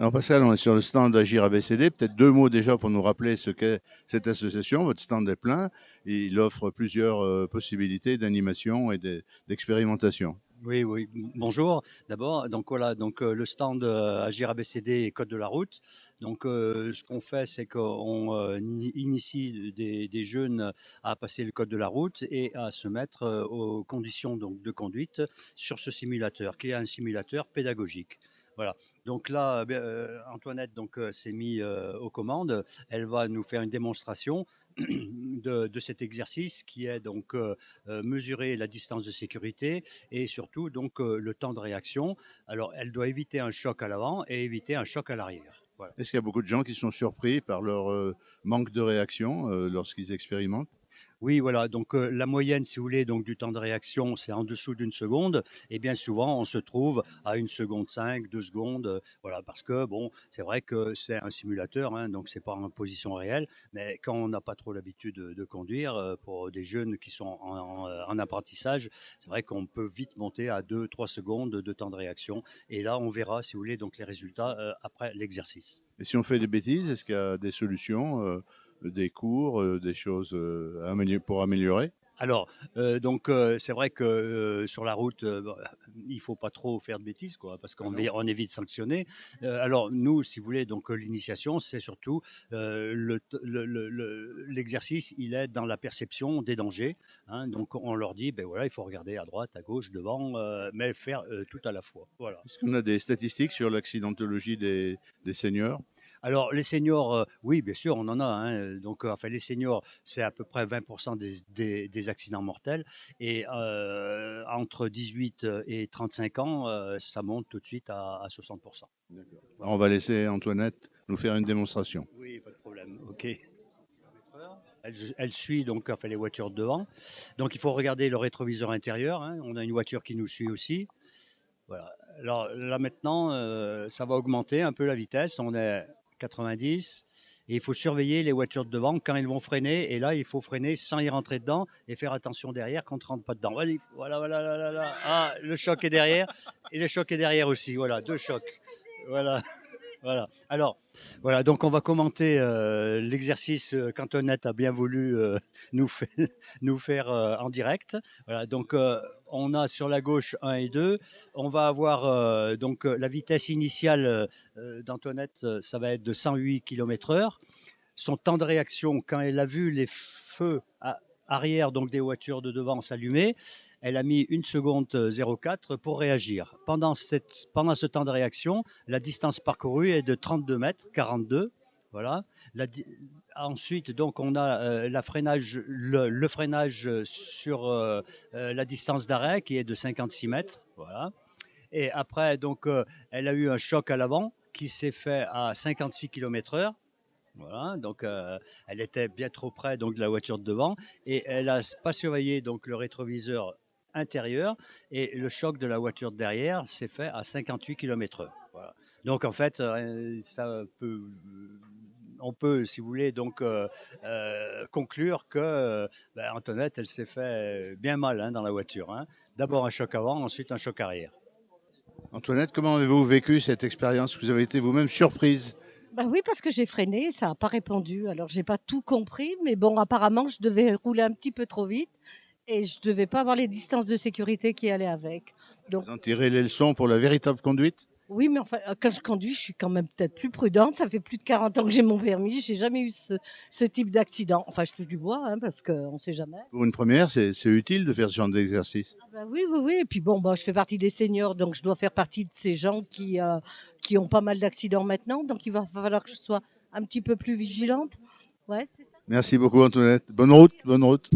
Alors Pascal, on est sur le stand d'Agir ABCD. Peut-être deux mots déjà pour nous rappeler ce qu'est cette association. Votre stand est plein. Il offre plusieurs possibilités d'animation et d'expérimentation. Oui, oui. Bonjour. D'abord, donc voilà, donc le stand Agir ABCD et Code de la route. Donc, ce qu'on fait, c'est qu'on initie des jeunes à passer le code de la route et à se mettre aux conditions donc de conduite sur ce simulateur, qui est un simulateur pédagogique. Voilà. Donc là, Antoinette donc s'est mis aux commandes. Elle va nous faire une démonstration de cet exercice qui est donc mesurer la distance de sécurité et surtout donc le temps de réaction. Alors, elle doit éviter un choc à l'avant et éviter un choc à l'arrière. Voilà. Est-ce qu'il y a beaucoup de gens qui sont surpris par leur manque de réaction lorsqu'ils expérimentent? Oui, voilà, donc la moyenne, si vous voulez, donc du temps de réaction, c'est en dessous d'une seconde. Et bien souvent, on se trouve à 1 seconde 5, 2 secondes, voilà, parce que bon, c'est vrai que c'est un simulateur, hein, donc c'est pas en position réelle. Mais quand on n'a pas trop l'habitude de conduire, pour des jeunes qui sont en apprentissage, c'est vrai qu'on peut vite monter à 2, 3 secondes de temps de réaction. Et là, on verra, si vous voulez, donc les résultats après l'exercice. Et si on fait des bêtises, est-ce qu'il y a des solutions, des cours, des choses pour améliorer? Alors, c'est vrai que, sur la route, bah, il faut pas trop faire de bêtises, quoi, parce Ah qu'on non. est on est vite sanctionné. Alors nous, si vous voulez, donc l'initiation, c'est surtout, l'exercice, il est dans la perception des dangers, hein. Donc on leur dit: ben voilà, il faut regarder à droite, à gauche, devant, mais faire, tout à la fois. Voilà. Est-ce qu'on a des statistiques sur l'accidentologie des seniors? Alors les seniors, oui, bien sûr, on en a, hein, donc enfin les seniors, c'est à peu près 20 des accidents mortels et entre 18 et 35 ans, ça monte tout de suite à 60. D'accord. Voilà. On va laisser Antoinette nous faire une démonstration. Oui, pas de problème, OK. Elle suit donc enfin les voitures de devant. Donc il faut regarder le rétroviseur intérieur, hein, on a une voiture qui nous suit aussi. Voilà. Alors là maintenant, ça va augmenter un peu la vitesse. On est 90 et il faut surveiller les voitures de devant quand elles vont freiner. Et là, il faut freiner sans y rentrer dedans et faire attention derrière qu'on ne rentre pas dedans. Allez, voilà, voilà, là, là, là. Ah, le choc est derrière et le choc est derrière aussi. Voilà, deux chocs. Voilà. Voilà. Alors, voilà, donc on va commenter l'exercice qu'Antoinette a bien voulu nous, fa- nous faire en direct. Voilà, donc on a sur la gauche 1 et 2. On va avoir donc la vitesse initiale d'Antoinette, ça va être de 108 km/h. Son temps de réaction, quand elle a vu les feux arrière donc des voitures de devant s'allumer, elle a mis 1 seconde 04 pour réagir. Pendant ce temps de réaction, la distance parcourue est de 32 mètres, 42. Voilà. Ensuite, donc, on a le freinage sur la distance d'arrêt qui est de 56 mètres. Voilà. Et après, donc, elle a eu un choc à l'avant qui s'est fait à 56 km/h. Voilà, donc elle était bien trop près donc de la voiture de devant et elle a pas surveillé donc le rétroviseur intérieur et le choc de la voiture de derrière s'est fait à 58 km/h. Voilà. Donc en fait, on peut, si vous voulez, donc conclure que Antoinette, elle s'est fait bien mal, hein, dans la voiture, hein. D'abord un choc avant, ensuite un choc arrière. Antoinette, comment avez-vous vécu cette expérience? Vous avez été vous-même surprise? Bah oui, parce que j'ai freiné, ça a pas répondu. Alors j'ai pas tout compris, mais bon, apparemment, je devais rouler un petit peu trop vite et je devais pas avoir les distances de sécurité qui allaient avec. Donc Vous en tirez les leçons pour la véritable conduite? oui, mais enfin, quand je conduis, je suis quand même peut-être plus prudente. Ça fait plus de 40 ans que j'ai mon permis, j'ai jamais eu ce type d'accident. Enfin, je touche du bois, hein, parce qu'on sait jamais. Pour une première, c'est utile de faire ce genre d'exercice. Ah bah oui, oui, oui. Et puis bon, bah, je fais partie des seniors, donc je dois faire partie de ces gens qui ont pas mal d'accidents maintenant. Donc il va falloir que je sois un petit peu plus vigilante. Ouais, c'est ça. Merci beaucoup Antoinette. Bonne route, bonne route.